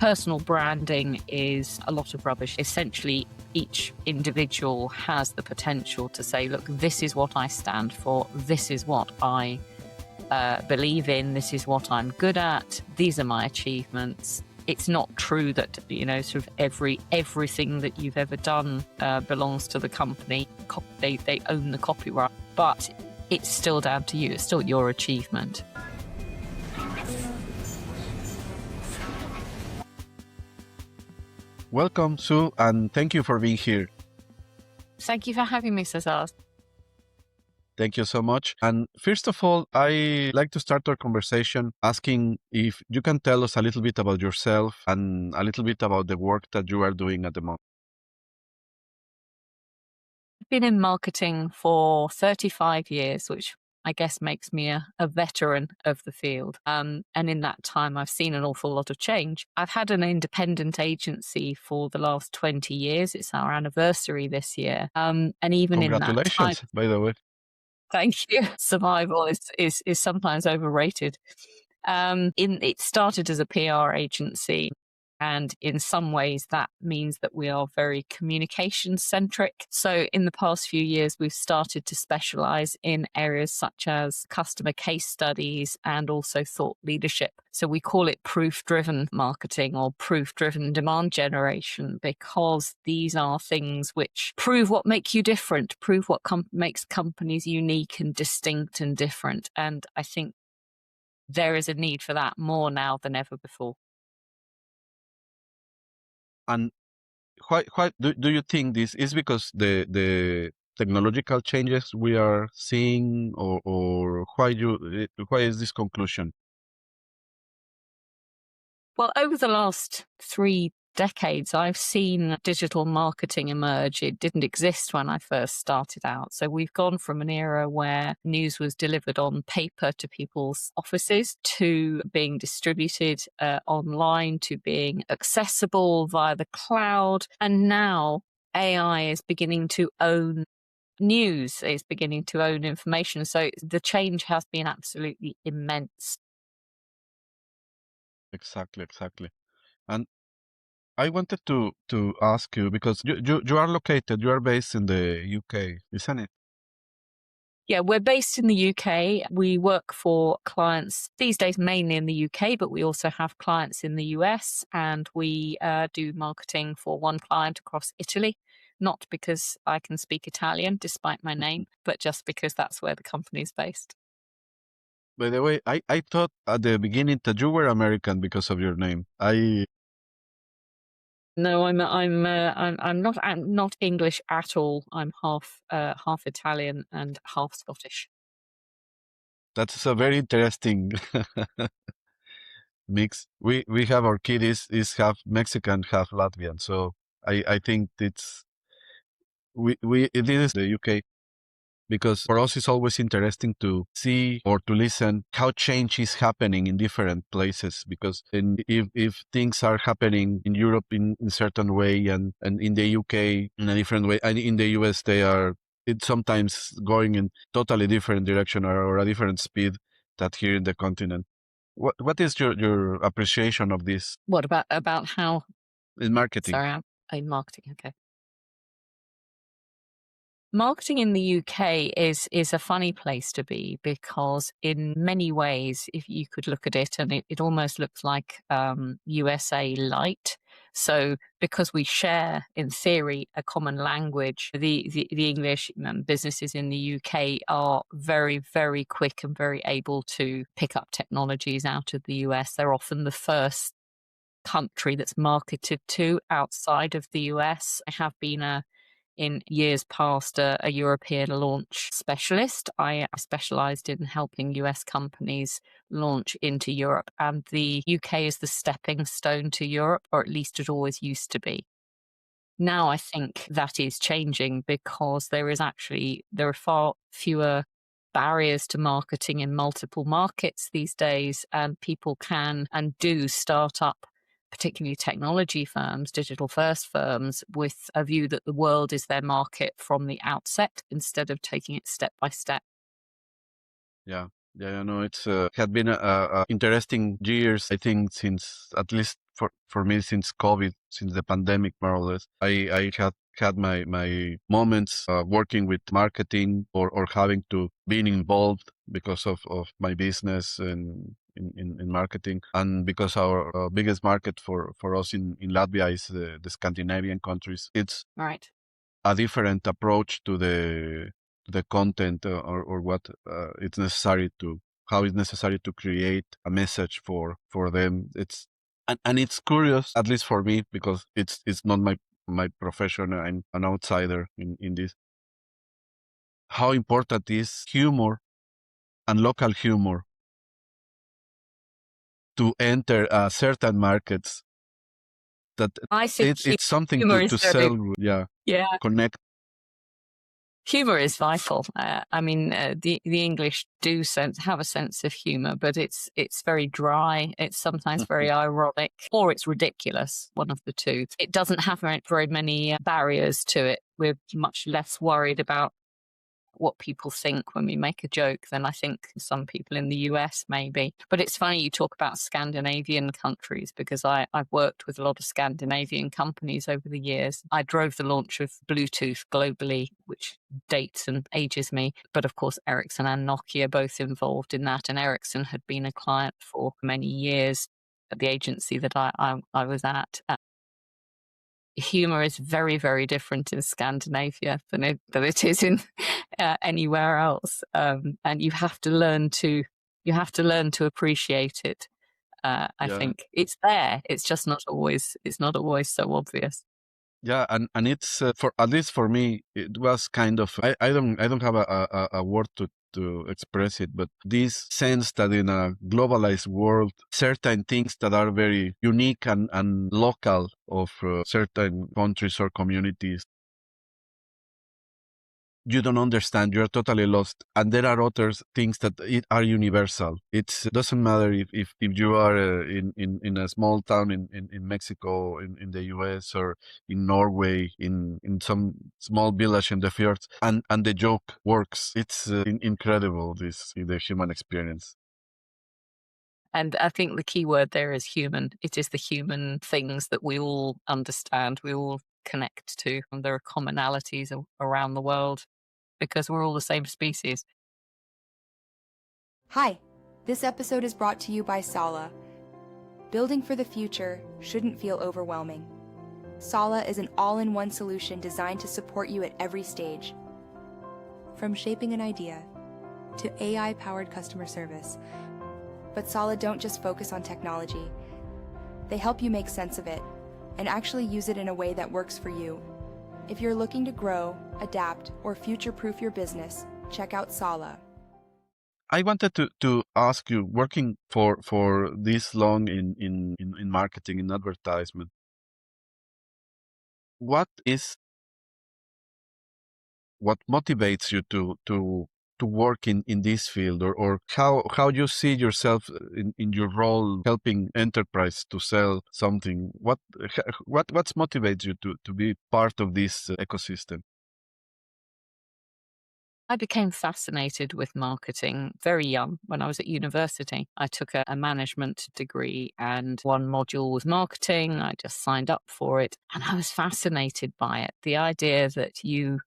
Personal branding is a lot of rubbish. Essentially, each individual has the potential to say, look, this is what I stand for. This is what I believe in. This is what I'm good at. These are my achievements. It's not true that, sort of everything that you've ever done belongs to the company. They own the copyright, but it's still down to you. It's still your achievement. Welcome, Sue, and thank you for being here. Thank you for having me, Cesar. Thank you so much. And first of all, I like to start our conversation asking if you can tell us a little bit about yourself and a little bit about the work that you are doing at the moment. I've been in marketing for 35 years, which I guess makes me a veteran of the field. And in that time, I've seen an awful lot of change. I've had an independent agency for the last 20 years. It's our anniversary this year. And even in that time... Congratulations, by the way. Thank you. Survival is sometimes overrated. It started as a PR agency. And in some ways, that means that we are very communication centric. So in the past few years, we've started to specialize in areas such as customer case studies and also thought leadership. So we call it proof-driven marketing or proof-driven demand generation, because these are things which prove what make you different, prove what makes companies unique and distinct and different. And I think there is a need for that more now than ever before. And why do you think this is because the technological changes we are seeing, or why is this conclusion? Well, over the last 3 decades, I've seen digital marketing emerge. It didn't exist when I first started out. So we've gone from an era where news was delivered on paper to people's offices, to being distributed online, to being accessible via the cloud. And now AI is beginning to own news, is beginning to own information. So the change has been absolutely immense. Exactly. And I wanted to ask you, because you are based in the UK, isn't it? Yeah, we're based in the UK. We work for clients these days mainly in the UK, but we also have clients in the US, and we do marketing for one client across Italy, not because I can speak Italian despite my name, but just because that's where the company is based. By the way, I thought at the beginning that you were American because of your name. No, I'm not English at all. I'm half Italian and half Scottish. That's a very interesting mix. We have our kid is half Mexican, half Latvian. So I think it is the UK, because for us it's always interesting to see or to listen how change is happening in different places. Because if things are happening in Europe in a certain way and in the UK in a different way, and in the US it's sometimes going in totally different direction or a different speed that here in the continent. What is your appreciation of this? What about how? In marketing. Sorry, in marketing. Okay. Marketing in the UK is a funny place to be, because in many ways, if you could look at it, and it almost looks like USA light. So because we share, in theory, a common language, the English businesses in the UK are very, very quick and very able to pick up technologies out of the US. They're often the first country that's marketed to outside of the US. I have been in years past a European launch specialist. I specialized in helping US companies launch into Europe, and the UK is the stepping stone to Europe, or at least it always used to be. Now I think that is changing, because there are far fewer barriers to marketing in multiple markets these days, and people can and do start up, particularly technology firms, digital first firms, with a view that the world is their market from the outset, instead of taking it step by step. Yeah, it's had been interesting years, I think, since at least for me since COVID, since the pandemic, more or less. I had my moments working with marketing or having to being involved because of my business and in marketing, and because our biggest market for us in Latvia is the Scandinavian countries. It's Right. a different approach to the content or what it's necessary to how it's necessary to create a message for them. It's and it's curious, at least for me, because it's not my profession. I'm an outsider in this. How important is humor and local humor to enter certain markets? That I think it's something humor is to very, sell. Yeah, yeah, connect. humor is vital. I mean, the English do have a sense of humor, but it's very dry. It's sometimes very ironic, or it's ridiculous. One of the two. It doesn't have very many barriers to it. We're much less worried about what people think when we make a joke than I think some people in the US maybe. But it's funny you talk about Scandinavian countries, because I've worked with a lot of Scandinavian companies over the years. I drove the launch of Bluetooth globally, which dates and ages me. But of course, Ericsson and Nokia both involved in that. And Ericsson had been a client for many years at the agency that I was at. Humor is very, very different in Scandinavia than it is in anywhere else, and you have to learn to appreciate it. I Yeah. think it's there. It's just not always. It's not always so obvious. Yeah, and it's for at least for me, it was kind of I don't have a word to express it, but this sense that in a globalized world, certain things that are very unique and local of certain countries or communities, you don't understand, you're totally lost, and there are other things that are universal. It doesn't matter if you are in a small town in Mexico, in the US, or in Norway, in some small village in the fjords, and the joke works. It's incredible, the human experience. And I think the key word there is human. It is the human things that we all understand, we all connect to, and there are commonalities around the world because we're all the same species. Hi, this episode is brought to you by Sala. Building for the future shouldn't feel overwhelming. Sala is an all-in-one solution designed to support you at every stage. From shaping an idea to AI-powered customer service. But Sala don't just focus on technology. They help you make sense of it and actually use it in a way that works for you. If you're looking to grow, adapt, or future-proof your business, check out Sala. I wanted to ask you, working for this long in marketing, in advertisement, what motivates you to work in this field, or how you see yourself in your role helping enterprise to sell something? What motivates you to be part of this ecosystem? I became fascinated with marketing very young when I was at university. I took a management degree and one module was marketing. I just signed up for it and I was fascinated by it. The idea that you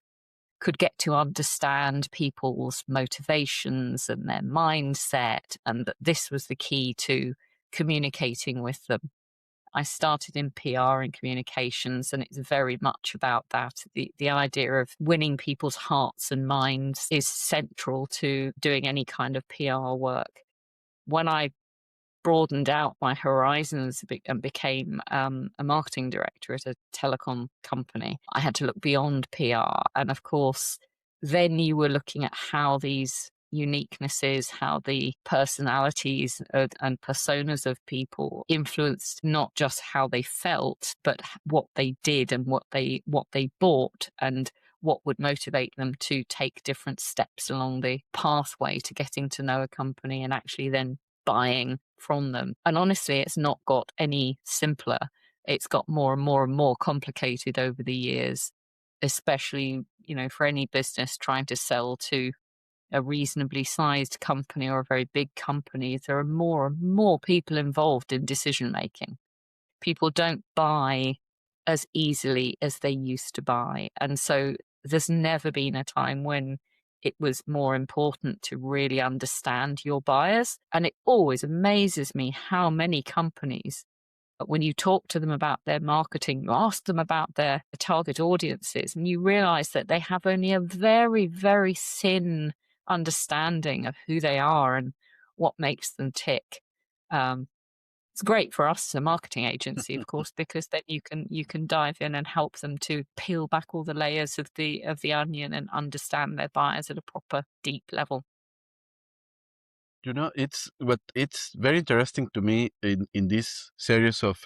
could get to understand people's motivations and their mindset, and that this was the key to communicating with them. I started in PR and communications, and it's very much about that. The idea of winning people's hearts and minds is central to doing any kind of PR work. When I broadened out my horizons and became a marketing director at a telecom company, I had to look beyond PR. And of course, then you were looking at how these uniquenesses, how the personalities and personas of people influenced not just how they felt, but what they did and what they bought, and what would motivate them to take different steps along the pathway to getting to know a company and actually then buying from them. And honestly, it's not got any simpler. It's got more and more and more complicated over the years, especially, for any business trying to sell to a reasonably sized company or a very big company. There are more and more people involved in decision making. People don't buy as easily as they used to buy. And so there's never been a time when it was more important to really understand your buyers. And it always amazes me how many companies, when you talk to them about their marketing, you ask them about their target audiences, and you realize that they have only a very, very thin understanding of who they are and what makes them tick. It's great for us as a marketing agency, of course, because then you can dive in and help them to peel back all the layers of the onion and understand their buyers at a proper deep level. It's very interesting to me in this series of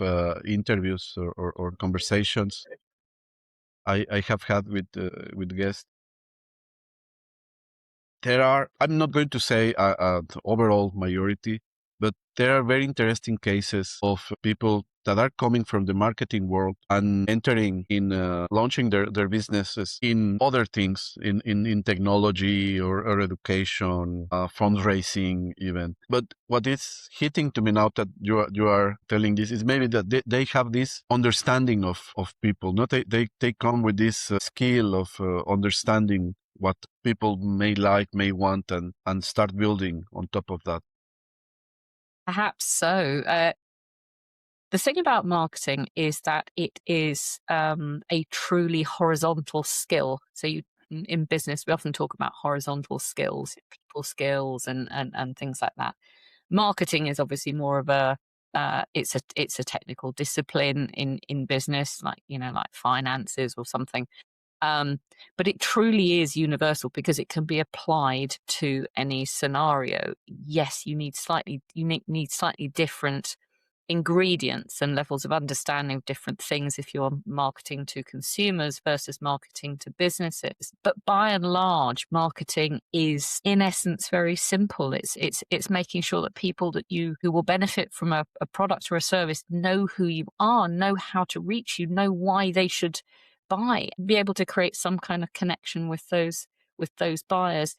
interviews or conversations I have had with guests. I'm not going to say the overall majority, but there are very interesting cases of people that are coming from the marketing world and entering in launching their businesses in other things, in technology or education, fundraising even. But what is hitting to me now that you are telling this is maybe that they have this understanding of people. Not they come with this skill of understanding what people may like, may want, and start building on top of that. Perhaps so. The thing about marketing is that it is a truly horizontal skill. So in business, we often talk about horizontal skills, people skills, and things like that. Marketing is obviously more of a it's a technical discipline in business, like like finances or something. But it truly is universal because it can be applied to any scenario. Yes, you need slightly different ingredients and levels of understanding of different things if you're marketing to consumers versus marketing to businesses. But by and large, marketing is in essence very simple. It's making sure that people who will benefit from a product or a service know who you are, know how to reach you, know why they should buy, be able to create some kind of connection with those buyers.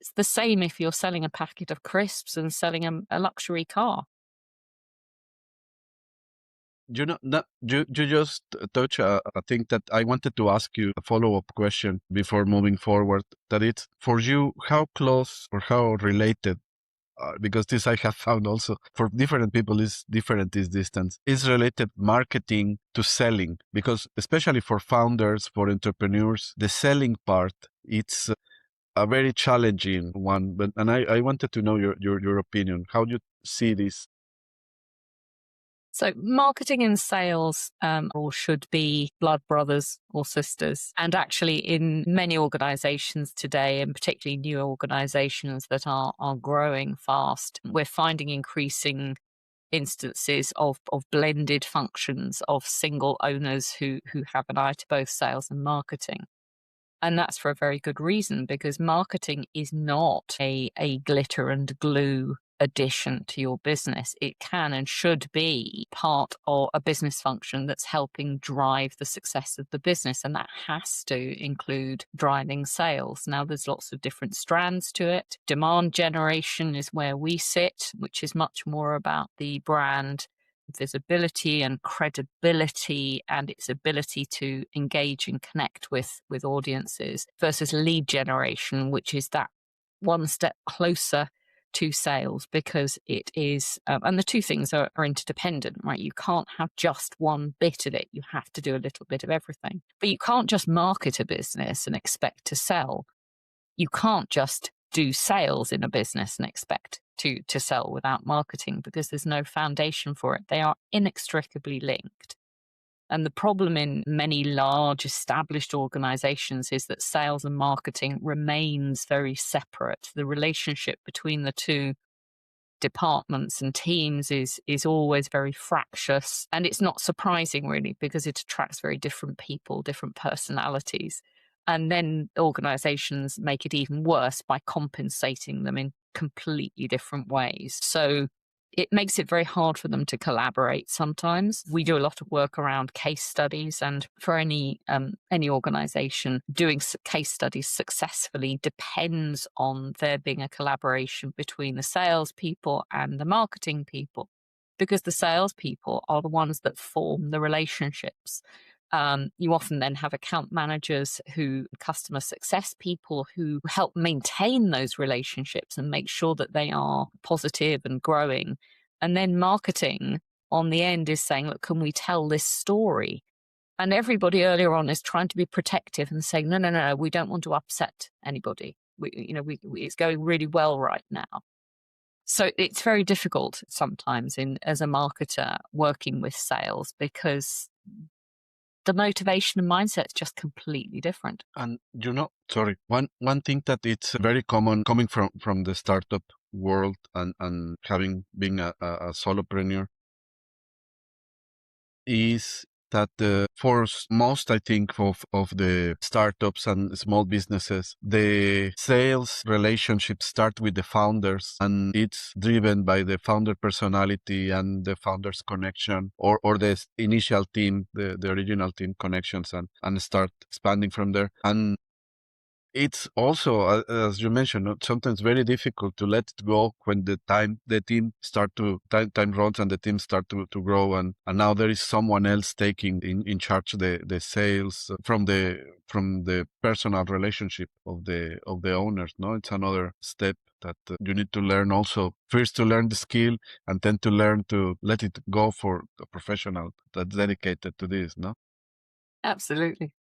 It's the same if you're selling a packet of crisps and selling a luxury car. You just touch a thing that I wanted to ask you, a follow-up question before moving forward. That it's for you, how close or how related, because this I have found also for different people is different, this distance, is related marketing to selling. Because especially for founders, for entrepreneurs, the selling part, it's a very challenging one. And I wanted to know your opinion. How do you see this? So marketing and sales all should be blood brothers or sisters. And actually in many organizations today, and particularly new organizations that are growing fast, we're finding increasing instances of blended functions of single owners who have an eye to both sales and marketing. And that's for a very good reason, because marketing is not a glitter and glue addition to your business. It can and should be part of a business function that's helping drive the success of the business. And that has to include driving sales. Now, there's lots of different strands to it. Demand generation is where we sit, which is much more about the brand visibility and credibility and its ability to engage and connect with audiences, versus lead generation, which is that one step closer to sales, because it is and the two things are interdependent, right? You can't have just one bit of it. You have to do a little bit of everything. But you can't just market a business and expect to sell. You can't just do sales in a business and expect to sell without marketing, because there's no foundation for it. They are inextricably linked. And the problem in many large established organizations is that sales and marketing remains very separate. The relationship between the two departments and teams is always very fractious. And it's not surprising, really, because it attracts very different people, different personalities. And then organizations make it even worse by compensating them in completely different ways. So it makes it very hard for them to collaborate sometimes. We do a lot of work around case studies, and for any organization, doing case studies successfully depends on there being a collaboration between the sales people and the marketing people. because the salespeople are the ones that form the relationships. You often then have account managers customer success people who help maintain those relationships and make sure that they are positive and growing. And then marketing on the end is saying, look, can we tell this story? And everybody earlier on is trying to be protective and saying, no, we don't want to upset anybody. It's going really well right now. So it's very difficult sometimes as a marketer working with sales, because the motivation and mindset is just completely different. And sorry, one thing that it's very common coming from the startup world and having been a solopreneur is that for most, I think, of the startups and small businesses, the sales relationships start with the founders, and it's driven by the founder personality and the founder's connection, or the initial team, the original team connections, and start expanding from there. And it's also, as you mentioned, sometimes very difficult to let it go when the team time runs and the team start to grow, and now there is someone else taking in charge the sales from the personal relationship of the owners. No, it's another step that you need to learn also. First to learn the skill, and then to learn to let it go for a professional that's dedicated to this. No, absolutely.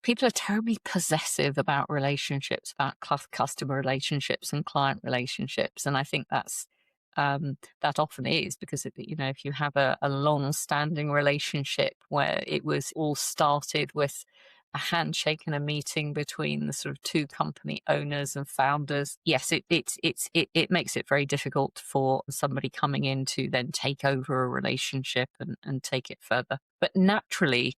People are terribly possessive about relationships, about customer relationships and client relationships. And I think that often is because, if you have a long-standing relationship where it was all started with a handshake and a meeting between the sort of two company owners and founders, yes, it makes it very difficult for somebody coming in to then take over a relationship and take it further. But naturally,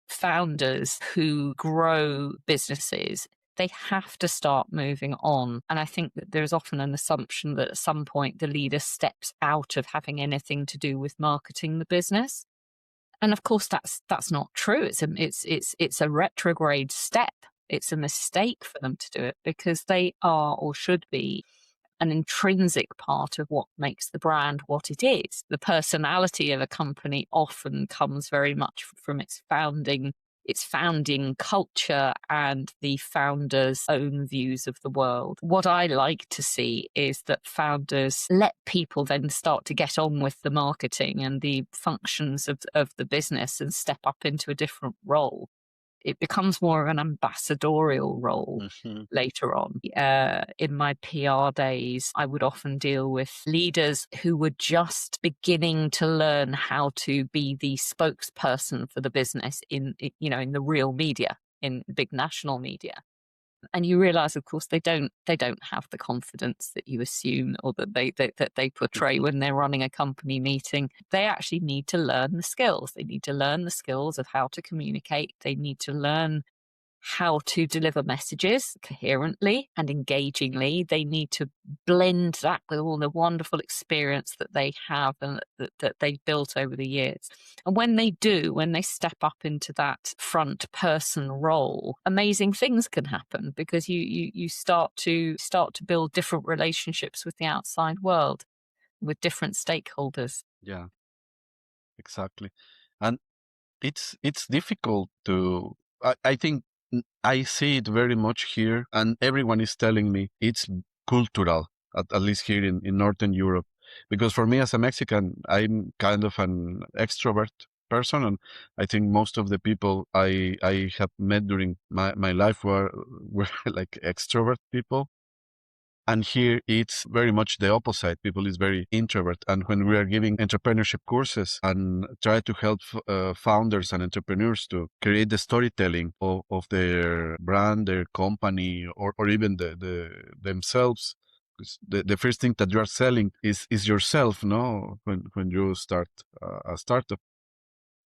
founders who grow businesses, they have to start moving on. And I think that there's often an assumption that at some point the leader steps out of having anything to do with marketing the business. And of course, that's not true. It's a retrograde step. It's a mistake for them to do it, because they are, or should be, an intrinsic part of what makes the brand what it is. The personality of a company often comes very much from its founding culture and the founder's own views of the world. What I like to see is that founders let people then start to get on with the marketing and the functions of the business and step up into a different role. It becomes more of an ambassadorial role later on. In my PR days, I would often deal with leaders who were just beginning to learn how to be the spokesperson for the business in the real media, in big national media. And you realize, of course, they don't have the confidence that you assume, or that they portray when they're running a company meeting. They actually need to learn the skills. They need to learn the skills of how to communicate. They need to learn how to deliver messages coherently and engagingly. They need to blend that with all the wonderful experience that they have and that they've built over the years. And when they step up into that front person role, amazing things can happen, because you start to build different relationships with the outside world, with different stakeholders. Yeah, exactly. And it's difficult to, I think I see it very much here, and everyone is telling me it's cultural, at least here in Northern Europe. Because for me as a Mexican, I'm kind of an extrovert person, and I think most of the people I have met during my life were like extrovert people. And here it's very much the opposite. People is very introvert. And when we are giving entrepreneurship courses and try to help founders and entrepreneurs to create the storytelling of their brand, their company, or even themselves, 'cause the first thing that you are selling is yourself, no? When you start a startup.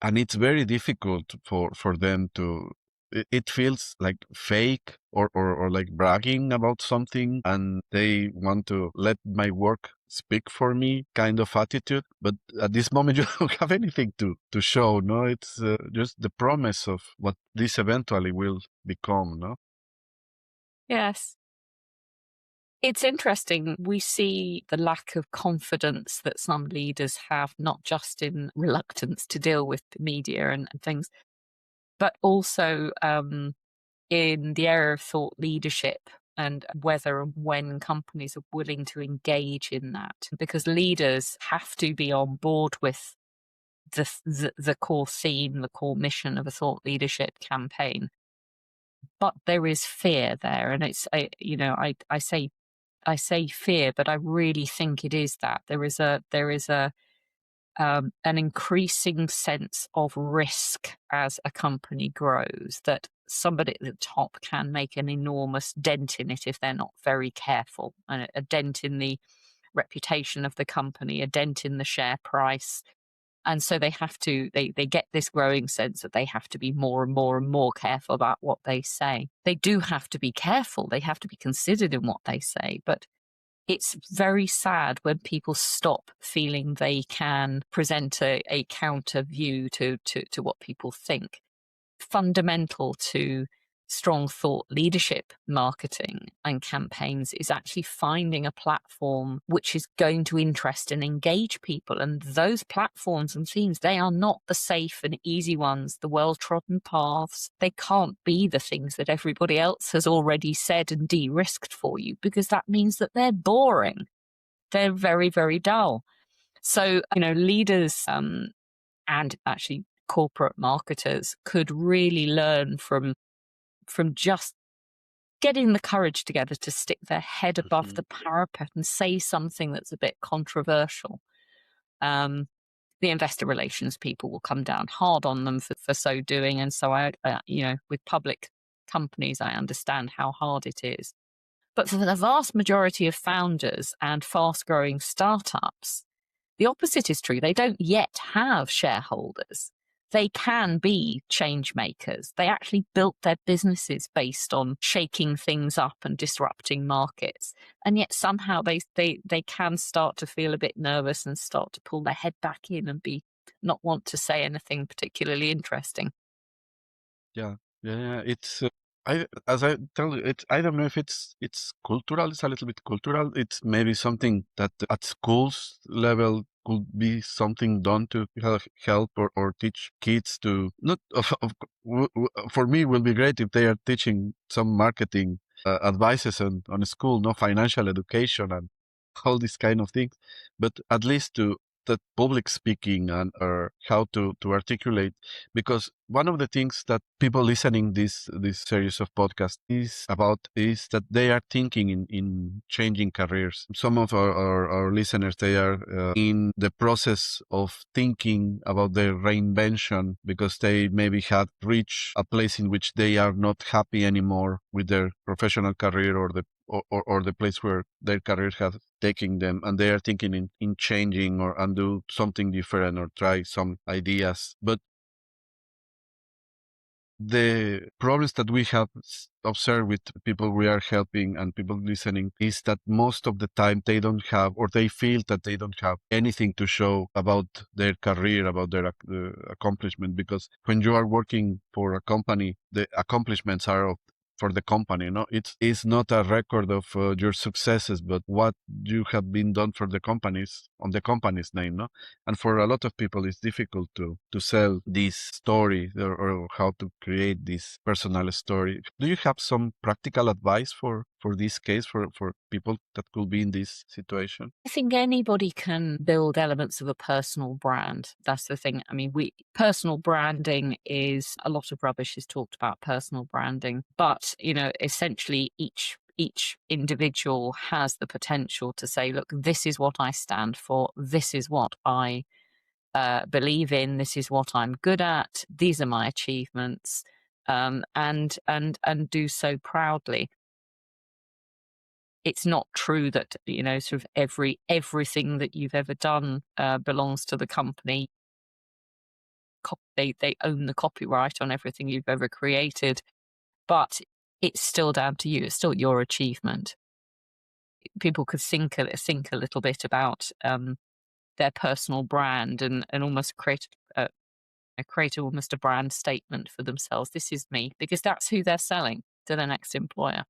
And it's very difficult for them to, it feels like fake, or like bragging about something, and they want to let my work speak for me kind of attitude. But at this moment you don't have anything to show, no? It's just the promise of what this eventually will become, no? Yes. It's interesting. We see the lack of confidence that some leaders have, not just in reluctance to deal with the media and things, but also in the area of thought leadership and whether and when companies are willing to engage in that. Because leaders have to be on board with the core theme, the core mission of a thought leadership campaign. But there is fear there, and I say fear, but I really think it is that there is an increasing sense of risk as a company grows, that somebody at the top can make an enormous dent in it if they're not very careful, and a dent in the reputation of the company, a dent in the share price. And so they get this growing sense that they have to be more and more and more careful about what they say. They do have to be careful. They have to be considered in what they say. But it's very sad when people stop feeling they can present a counter view to what people think. Fundamental to strong thought leadership marketing and campaigns is actually finding a platform which is going to interest and engage people. And those platforms and themes, they are not the safe and easy ones, the well-trodden paths. They can't be the things that everybody else has already said and de-risked for you, because that means that they're boring. They're very, very dull. So, leaders and actually corporate marketers could really learn from just getting the courage together to stick their head above the parapet and say something that's a bit controversial. The investor relations people will come down hard on them for so doing. And so with public companies, I understand how hard it is. But for the vast majority of founders and fast growing startups, the opposite is true. They don't yet have shareholders. They can be change makers. They actually built their businesses based on shaking things up and disrupting markets. And yet somehow they can start to feel a bit nervous and start to pull their head back in and not want to say anything particularly interesting. Yeah. It's as I tell you, I don't know if it's cultural. It's a little bit cultural. It's maybe something that at schools level could be something done to help or teach kids to not. For me, it will be great if they are teaching some marketing advices on school, no financial education and all these kind of things, but at least to that public speaking and or how to articulate, because one of the things that people listening this series of podcasts is that they are thinking in changing careers. Some of our listeners, they are in the process of thinking about their reinvention because they maybe had reached a place in which they are not happy anymore with their professional career or the place where their career has taken them, and they are thinking in changing or undo something different or try some ideas. But the problems that we have observed with people we are helping and people listening is that most of the time they don't have, or they feel that they don't have anything to show about their career, about their accomplishment, because when you are working for a company, the accomplishments are for the company. No, it's not a record of your successes, but what you have been done for the companies on the company's name. No, and for a lot of people, it's difficult to sell this story or how to create this personal story. Do you have some practical advice for this case, for people that could be in this situation? I think anybody can build elements of a personal brand. That's the thing. I mean, personal branding is, a lot of rubbish is talked about personal branding, but essentially each individual has the potential to say, look, this is what I stand for. This is what I believe in. This is what I'm good at. These are my achievements, and do so proudly. It's not true that sort of everything that you've ever done belongs to the company. They own the copyright on everything you've ever created, but it's still down to you. It's still your achievement. People could think a little bit about their personal brand and almost create almost a brand statement for themselves. This is me, because that's who they're selling to their next employer.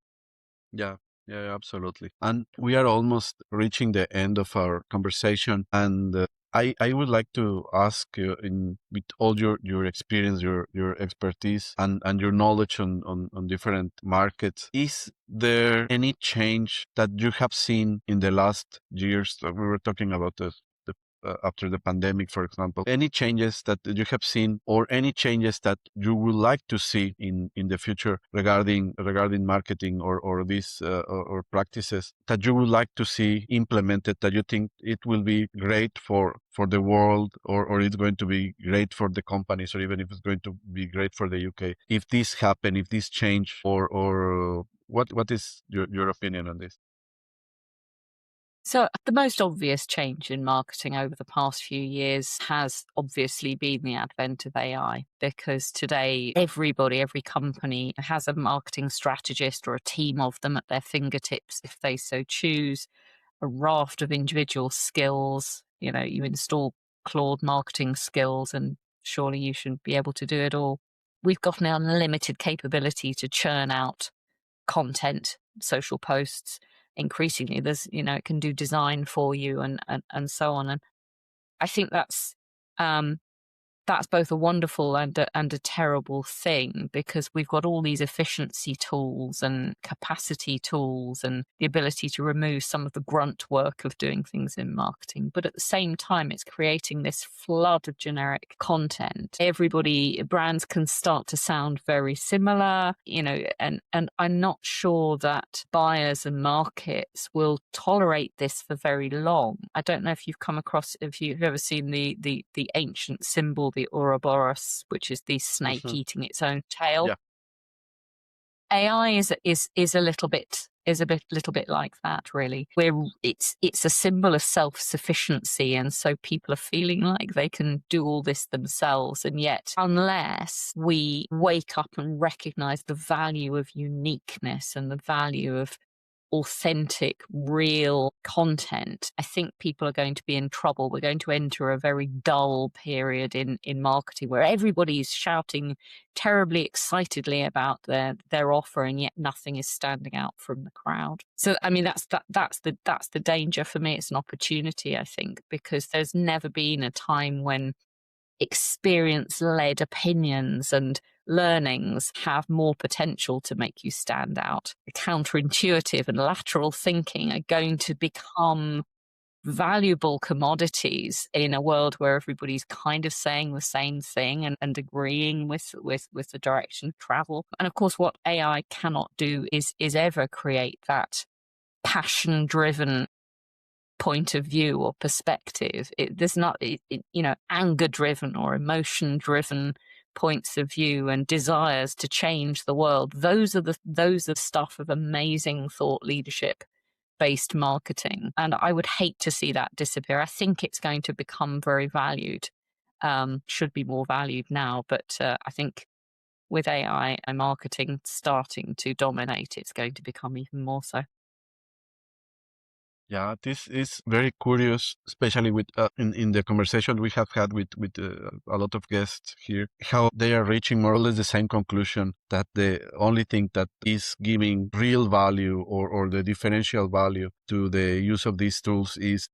Yeah. Yeah, absolutely. And we are almost reaching the end of our conversation. And I would like to ask you, with all your experience, your expertise, and your knowledge on different markets, is there any change that you have seen in the last years? We were talking about the after the pandemic, for example, any changes that you have seen, or any changes that you would like to see in the future regarding marketing, or these or practices that you would like to see implemented, that you think it will be great for the world, or it's going to be great for the companies, or even if it's going to be great for the UK, if this happen, if this change, or what is your opinion on this? So, the most obvious change in marketing over the past few years has obviously been the advent of AI, because today everybody, every company has a marketing strategist or a team of them at their fingertips if they so choose, a raft of individual skills. You know, you install Claude marketing skills, and surely you should be able to do it all. We've got an unlimited capability to churn out content, social posts. Increasingly, there's, it can do design for you, and so on. And I think um, that's both a wonderful and a terrible thing, because we've got all these efficiency tools and capacity tools and the ability to remove some of the grunt work of doing things in marketing. But at the same time, it's creating this flood of generic content. Brands can start to sound very similar, and I'm not sure that buyers and markets will tolerate this for very long. I don't know if you've ever seen the ancient symbol, the Ouroboros, which is the snake Mhm. eating its own tail. Yeah. AI is a little bit like that, really, where it's a symbol of self-sufficiency, and so people are feeling like they can do all this themselves. And yet, unless we wake up and recognize the value of uniqueness and the value of authentic, real content, I think people are going to be in trouble. We're going to enter a very dull period in marketing, where everybody's shouting terribly excitedly about their offer, and yet nothing is standing out from the crowd. So, I mean, that's the danger. For me, it's an opportunity, I think, because there's never been a time when experience-led opinions and learnings have more potential to make you stand out. Counterintuitive and lateral thinking are going to become valuable commodities in a world where everybody's kind of saying the same thing, and agreeing with the direction of travel. And of course, what AI cannot do is ever create that passion-driven point of view or perspective. There's not, anger driven or emotion driven points of view and desires to change the world. Those are stuff of amazing thought leadership based marketing. And I would hate to see that disappear. I think it's going to become very valued. Should be more valued now, but I think with AI and marketing starting to dominate, it's going to become even more so. Yeah, this is very curious, especially with in the conversation we have had with a lot of guests here, how they are reaching more or less the same conclusion, that the only thing that is giving real value, or the differential value to the use of these tools, is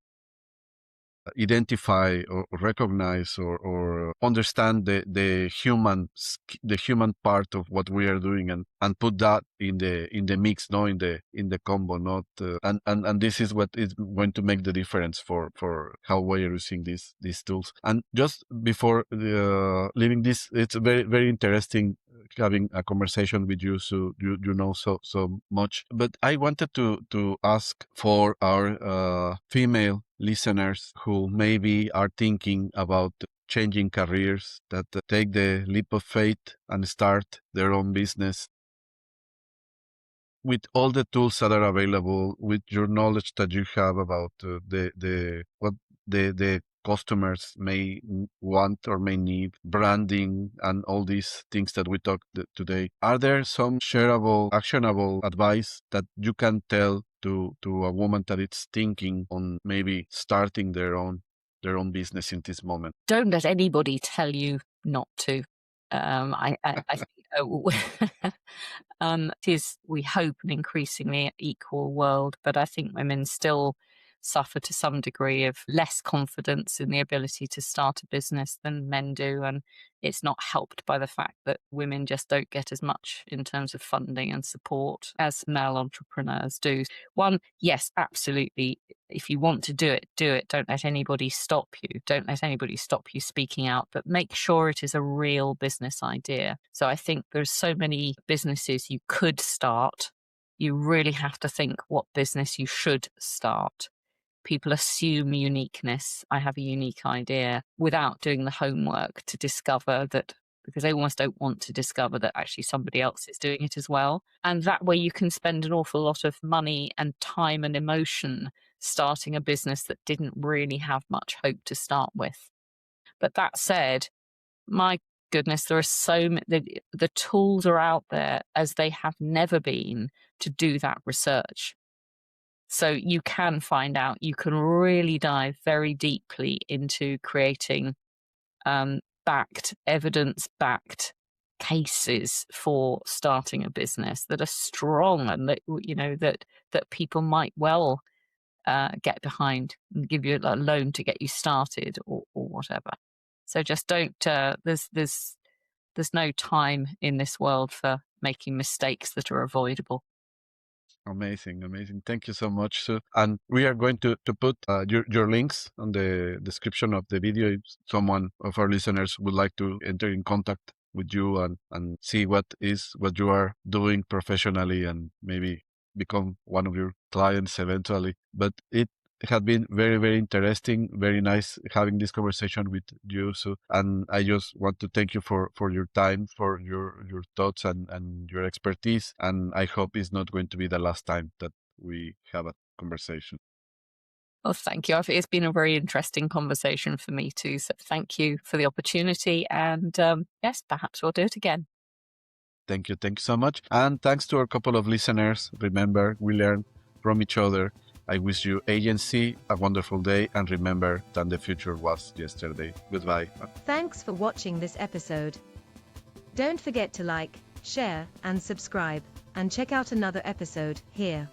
identify or recognize, or understand the human part of what we are doing, and put that in the mix, no, in the combo, not and this is what is going to make the difference for how we are using these tools. And just before leaving this, it's very, very interesting having a conversation with you, so you know so much. But I wanted to ask for our female listeners who maybe are thinking about changing careers, that take the leap of faith and start their own business. With all the tools that are available, with your knowledge that you have about what the customers may want or may need, branding, and all these things that we talked today, are there some shareable, actionable advice that you can tell to a woman that is thinking on maybe starting their own business in this moment? Don't let anybody tell you not to. I think It is, we hope, an increasingly equal world, but I think women still suffer to some degree of less confidence in the ability to start a business than men do. And it's not helped by the fact that women just don't get as much in terms of funding and support as male entrepreneurs do. One, yes, absolutely. If you want to do it, do it. Don't let anybody stop you. Don't let anybody stop you speaking out, but make sure it is a real business idea. So I think there's so many businesses you could start. You really have to think what business you should start. People assume uniqueness. I have a unique idea without doing the homework to discover that, because they almost don't want to discover that actually somebody else is doing it as well. And that way you can spend an awful lot of money and time and emotion starting a business that didn't really have much hope to start with. But that said, my goodness, there are so many, the tools are out there as they have never been to do that research. So you can find out, you can really dive very deeply into creating evidence-backed cases for starting a business that are strong and that, you know, that people might well get behind and give you a loan to get you started or whatever. So just don't. There's no time in this world for making mistakes that are avoidable. Amazing, amazing. Thank you so much, Sue. And we are going to put your links on the description of the video if someone of our listeners would like to enter in contact with you and see what you are doing professionally and maybe become one of your clients eventually. But it had been very, very interesting, very nice having this conversation with you, Sue. And I just want to thank you for your time, for your thoughts and your expertise. And I hope it's not going to be the last time that we have a conversation. Well, thank you. It's been a very interesting conversation for me too. So thank you for the opportunity. And yes, perhaps we'll do it again. Thank you. Thank you so much. And thanks to our couple of listeners. Remember, we learn from each other. I wish you agency, a wonderful day, and remember that the future was yesterday. Goodbye. Thanks for watching this episode. Don't forget to like, share, and subscribe, and check out another episode here.